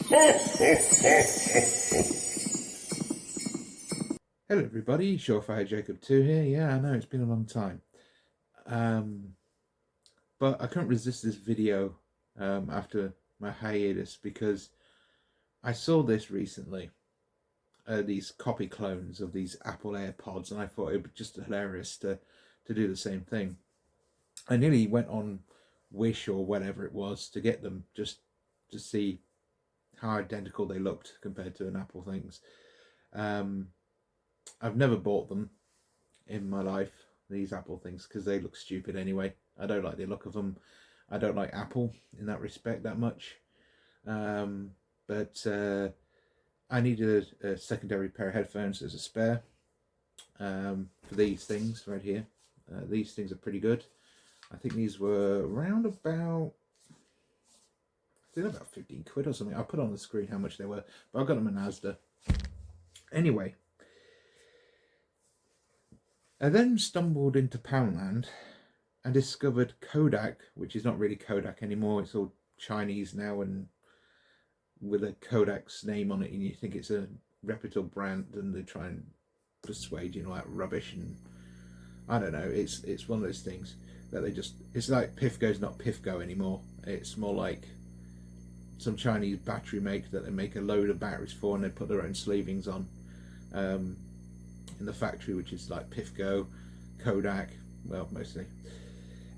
Hello everybody, Surefirejacob 2 here. Yeah, I know it's been a long time. But I couldn't resist this video after my hiatus because I saw this recently. These copy clones of these Apple AirPods, and I thought it would be just hilarious to do the same thing. I nearly went on Wish or whatever it was to get them just to see how identical they looked compared to an Apple things. I've never bought them in my life, these Apple things, because they look stupid anyway. I don't like the look of them. I don't like Apple in that respect that much. But I needed a secondary pair of headphones as a spare for these things right here. These things are pretty good. I think these were around about, about 15 quid or something. I'll put on the screen how much they were, but I got them in Asda. Anyway, I then stumbled into Poundland and discovered Kodak, which is not really Kodak anymore. It's all Chinese now and with a Kodak's name on it, and you think it's a reputable brand, and they try and persuade you like rubbish. And I don't know, it's one of those things that they just, it's like Pifco's not Pifco anymore. It's more like some Chinese battery maker that they make a load of batteries for, and they put their own sleevings on in the factory, which is like Pifco, Kodak, well, mostly.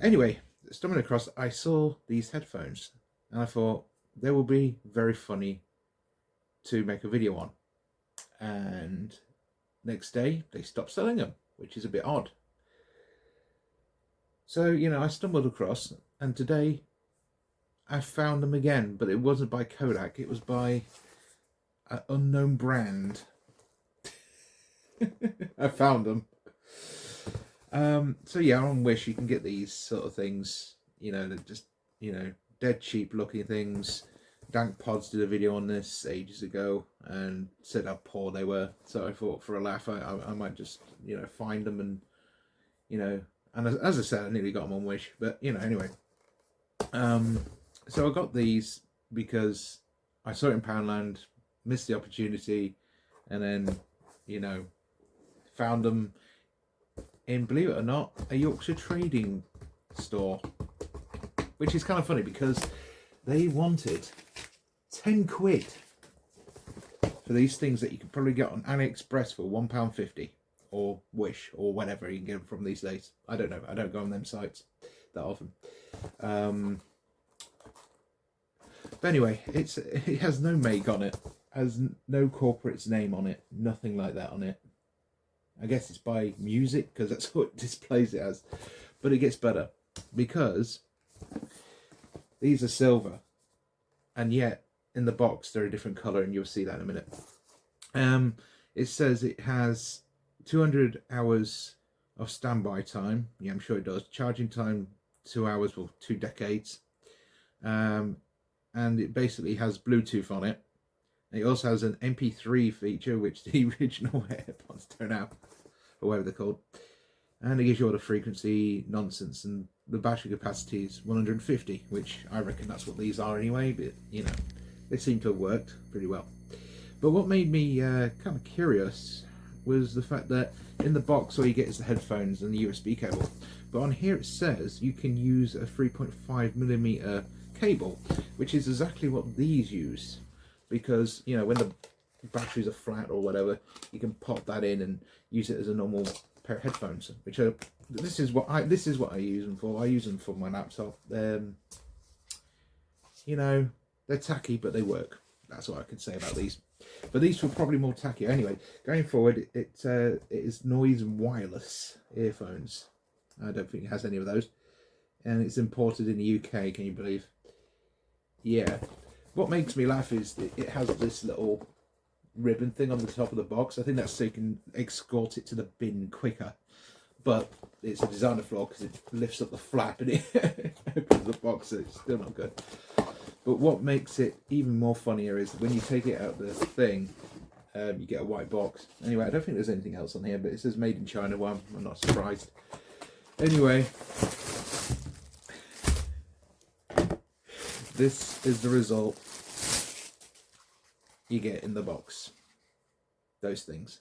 Anyway, stumbling across, I saw these headphones and I thought they will be very funny to make a video on. And next day they stopped selling them, which is a bit odd. So, you know, I stumbled across, and today I found them again, but it wasn't by Kodak, it was by an unknown brand. I found them. So yeah, on Wish you can get these sort of things, you know, they're just, you know, dead cheap looking things. Dank Pods did a video on this ages ago and said how poor they were, so I thought for a laugh I might just, you know, find them, and, you know, and as I said, I nearly got them on Wish, but, you know, anyway. So I got these because I saw it in Poundland, missed the opportunity, and then, you know, found them in, believe it or not, a Yorkshire trading store, which is kind of funny because they wanted 10 quid for these things that you could probably get on AliExpress for £1.50 or Wish or whatever you can get them from these days. I don't know, I don't go on them sites that often. But anyway, it has no make on it, has no corporate's name on it, nothing like that on it. I guess it's by music because that's what it displays it as. But it gets better because these are silver, and yet in the box they're a different colour, and you'll see that in a minute. It says it has 200 hours of standby time. Yeah, I'm sure it does. Charging time 2 hours, well, 2 decades. And it basically has Bluetooth on it. It also has an MP3 feature, which the original AirPods don't have, or whatever they're called. And it gives you all the frequency nonsense, and the battery capacity is 150, which I reckon that's what these are anyway, but, you know, they seem to have worked pretty well. But what made me kind of curious was the fact that in the box all you get is the headphones and the USB cable. But on here it says you can use a 3.5mm cable, which is exactly what these use. Because, you know, when the batteries are flat or whatever, you can pop that in and use it as a normal pair of headphones. Which are, this is what I use them for. I use them for my laptop. You know, they're tacky, but they work. That's what I could say about these. But these were probably more tacky. Anyway, going forward, it is noise and wireless earphones. I don't think it has any of those, and it's imported in the UK. Can you believe? Yeah. What makes me laugh is it has this little ribbon thing on the top of the box. I think that's so you can escort it to the bin quicker. But it's a designer flaw because it lifts up the flap and it opens the box, so it's still not good. But what makes it even more funnier is when you take it out of the thing, you get a white box. Anyway, I don't think there's anything else on here, but it says made in China. Well, I'm not surprised. Anyway, this is the result you get in the box. Those things.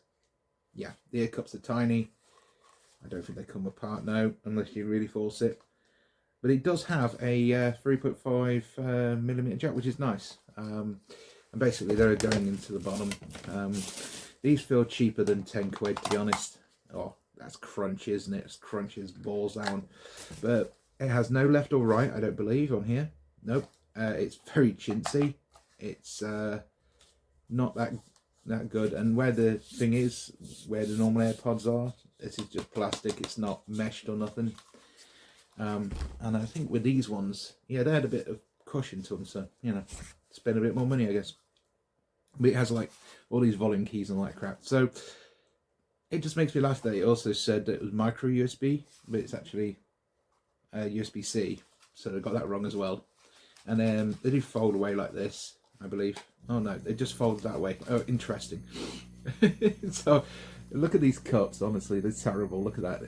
Yeah, the ear cups are tiny. I don't think they come apart now, unless you really force it. But it does have a 3.5 millimeter jack, which is nice. And basically they're going into the bottom. These feel cheaper than 10 quid, to be honest. Oh, that's crunchy, isn't it? It's crunchy as balls down. But it has no left or right, I don't believe, on here. Nope. It's very chintzy. It's not that good. And where the thing is, where the normal AirPods are, this is just plastic. It's not meshed or nothing. And I think with these ones, yeah, they had a bit of cushion to them, so, you know, spend a bit more money, I guess. But it has like all these volume keys and all that crap. So it just makes me laugh that it also said that it was micro USB, but it's actually USB-C. So they got that wrong as well. And then they do fold away like this, I believe. Oh no, they just fold that way. Oh, interesting. So look at these cups, honestly, they're terrible. Look at that.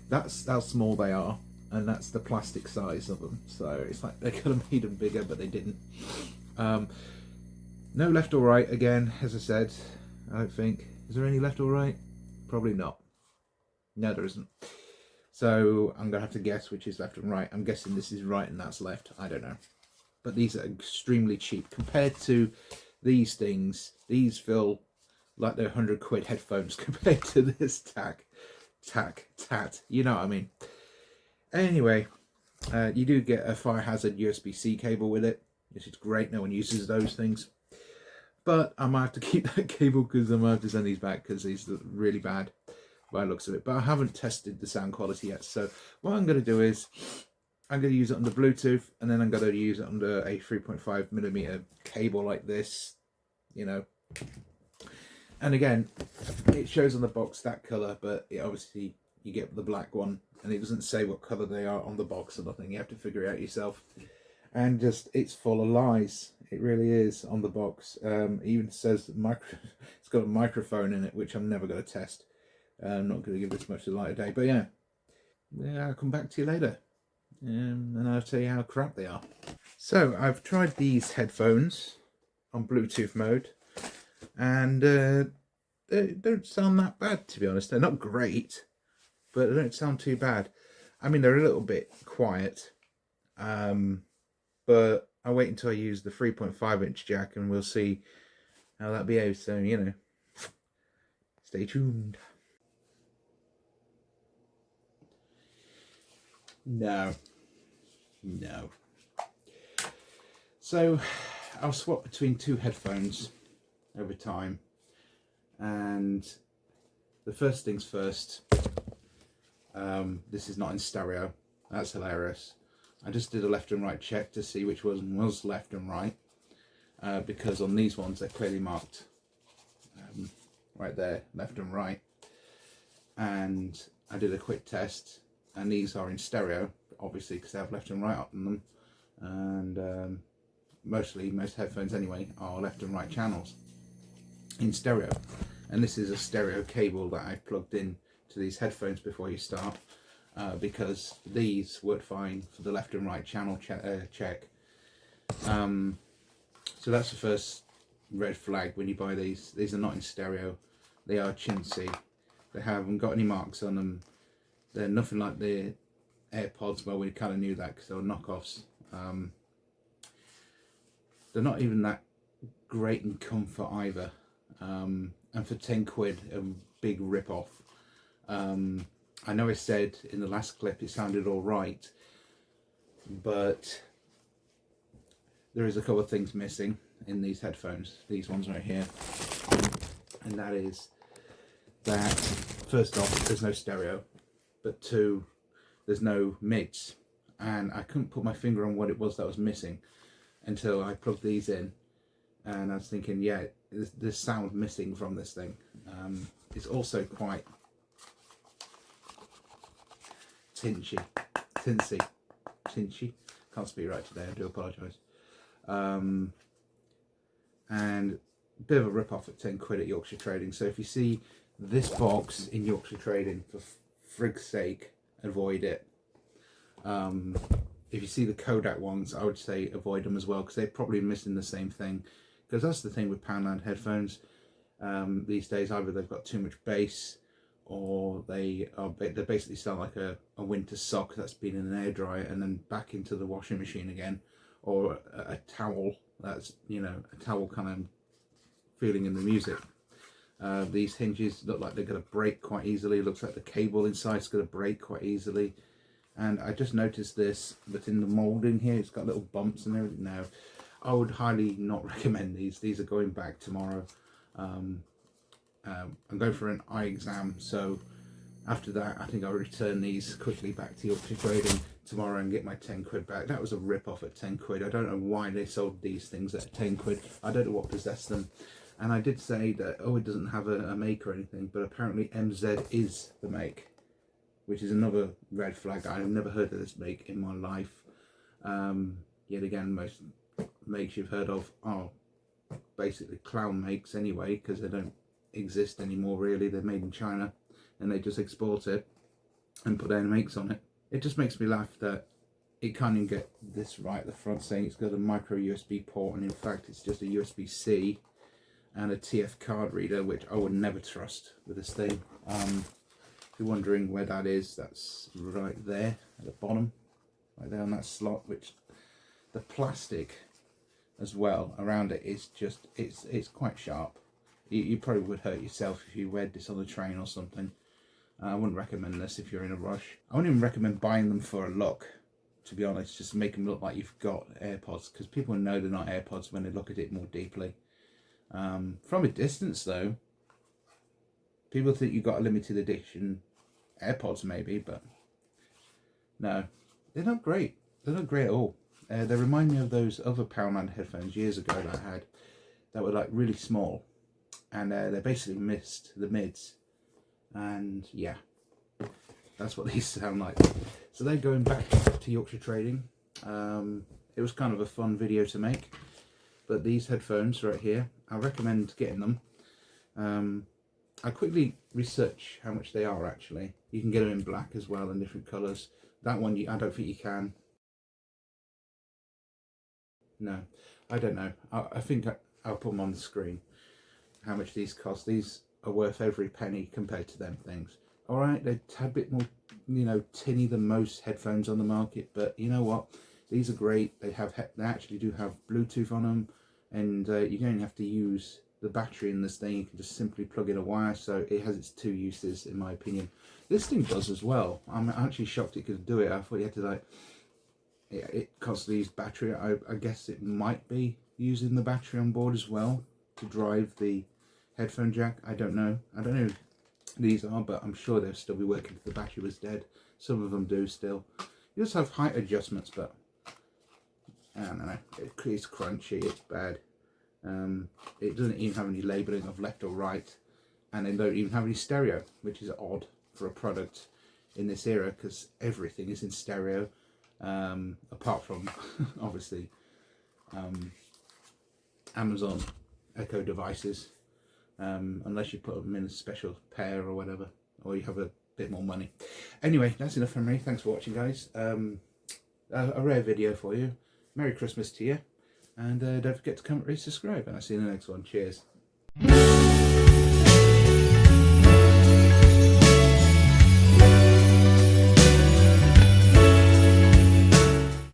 That's how small they are. And that's the plastic size of them. So it's like they could have made them bigger, but they didn't. No left or right, again, as I said, I don't think. Is there any left or right? Probably not. No, there isn't. So I'm going to have to guess which is left and right. I'm guessing this is right and that's left. I don't know. But these are extremely cheap. Compared to these things, these feel like they're 100 quid headphones compared to this tat. You know what I mean? Anyway, you do get a fire hazard USB-C cable with it, which is great. No one uses those things. But I might have to keep that cable because I might have to send these back because these are really bad by the looks of it. But I haven't tested the sound quality yet. So what I'm going to do is I'm going to use it under Bluetooth, and then I'm going to use it under a 3.5 millimeter cable like this, you know. And again, it shows on the box that colour, but it obviously you get the black one, and it doesn't say what colour they are on the box or nothing. You have to figure it out yourself. And just, it's full of lies. It really is on the box. It even says it's got a microphone in it, which I'm never going to test. I'm not going to give this much of the light of day. But yeah, I'll come back to you later. And I'll tell you how crap they are. So I've tried these headphones on Bluetooth mode. And they don't sound that bad, to be honest. They're not great, but they don't sound too bad. I mean, they're a little bit quiet. But I'll wait until I use the 3.5-inch jack and we'll see how that behaves. So, you know, stay tuned. No. So, I'll swap between two headphones over time. And the first things first, this is not in stereo. That's hilarious. I just did a left and right check to see which one was left and right, because on these ones they're clearly marked right there, left and right. And I did a quick test, and these are in stereo, obviously, because they have left and right on them. And most headphones anyway are left and right channels in stereo. And this is a stereo cable that I plugged in to these headphones before you start. Because these work fine for the left and right channel check. So that's the first red flag when you buy these. These are not in stereo. They are chintzy. They haven't got any marks on them. They're nothing like the AirPods. Well, we kind of knew that because they were knockoffs. They're not even that great in comfort either. And for 10 quid, a big rip-off. I know I said in the last clip it sounded all right, but there is a couple of things missing in these headphones, these ones right here. And that is that, first off, there's no stereo, but two, there's no mids. And I couldn't put my finger on what it was that was missing until I plugged these in. And I was thinking, yeah, there's sound missing from this thing. It's also quite tinchy, can't speak right today, I do apologise. And a bit of a rip off at 10 quid at Yorkshire Trading. So if you see this box in Yorkshire Trading, for frig's sake, avoid it. If you see the Kodak ones, I would say avoid them as well, because they're probably missing the same thing, because that's the thing with Poundland headphones these days. Either they've got too much bass, or they basically sound like a winter sock that's been in an air dryer and then back into the washing machine again, or a towel that's, you know, a towel kind of feeling in the music. These hinges look like they're going to break quite easily. It looks like the cable inside is going to break quite easily. And I just noticed this, but in the moulding here, it's got little bumps and everything now. I would highly not recommend these. These are going back tomorrow. I'm going for an eye exam, so after that I think I'll return these quickly back to Yorkshire Trading tomorrow and get my 10 quid back. That was a rip-off at 10 quid. I don't know why they sold these things at 10 quid. I don't know what possessed them. And I did say that, oh, it doesn't have a make or anything, but apparently MZ is the make, which is another red flag. I've never heard of this make in my life. Yet again, most makes you've heard of are basically clown makes anyway, because they don't exist anymore really. They're made in China and they just export it and put their makes on it. It just makes me laugh that it can't even get this right at the front, saying it's got a micro USB port, and in fact it's just a USB-C and a TF card reader, which I would never trust with this thing. If you're wondering where that is, that's right there at the bottom, right there on that slot, which the plastic as well around it is just, it's quite sharp. You probably would hurt yourself if you read this on the train or something. I wouldn't recommend this if you're in a rush. I wouldn't even recommend buying them for a look, to be honest, just to make them look like you've got AirPods, because people know they're not AirPods when they look at it more deeply. From a distance though, people think you've got a limited edition AirPods maybe, but no, they're not great. They're not great at all. They remind me of those other Poundland headphones years ago that I had that were like really small, and they basically missed the mids, and yeah, that's what these sound like. So they're going back to Yorkshire Trading. It was kind of a fun video to make, but these headphones right here, I recommend getting them. I quickly research how much they are actually. You can get them in black as well and different colours. That one, I don't think you can. No, I don't know. I think I'll put them on the screen. How much these cost. These are worth every penny compared to them things. Alright, they're a tad bit more, you know, tinny than most headphones on the market, but you know what? These are great. They actually do have Bluetooth on them, and you don't have to use the battery in this thing. You can just simply plug in a wire, so it has its two uses in my opinion. This thing does as well. I'm actually shocked it could do it. I thought you had to like, it constantly uses battery. I guess it might be using the battery on board as well to drive the headphone jack. I don't know if these are, but I'm sure they'll still be working if the battery was dead. Some of them do still. You just have height adjustments, but I don't know, it's crunchy, it's bad. It doesn't even have any labelling of left or right, and they don't even have any stereo, which is odd for a product in this era, because everything is in stereo, apart from obviously Amazon Echo devices, unless you put them in a special pair or whatever, or you have a bit more money. Anyway, that's enough from me. Thanks for watching, guys. A rare video for you. Merry Christmas to you, and don't forget to comment, rate, subscribe, and I'll see you in the next one. Cheers.